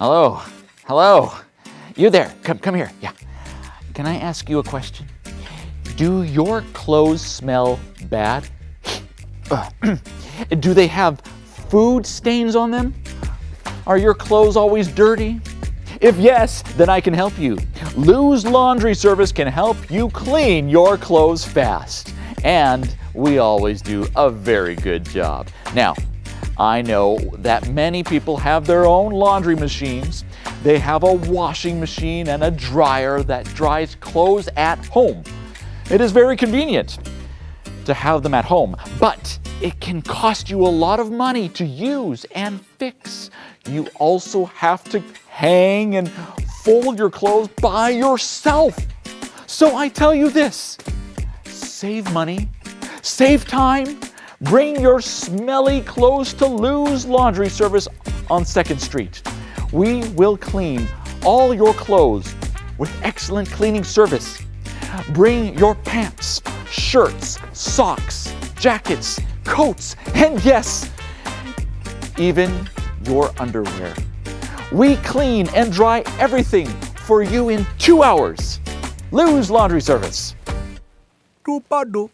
Hello. Hello. You there. Come here. Yeah. Can I ask you a question? Do your clothes smell bad? Do they have food stains on them? Are your clothes always dirty? If yes, then I can help you. Lou's Laundry Service can help you clean your clothes fast. And we always do a very good job. Now, I know that many people have their own laundry machines. They have a washing machine and a dryer that dries clothes at home. It is very convenient to have them at home, but it can cost you a lot of money to use and fix. You also have to hang and fold your clothes by yourself. So I tell you this, save money, save time, bring your smelly clothes to Lou's Laundry Service on 2nd Street. We will clean all your clothes with excellent cleaning service. Bring your pants, shirts, socks, jackets, coats, and yes, even your underwear. We clean and dry everything for you in 2 hours. Lou's Laundry Service. Tupado.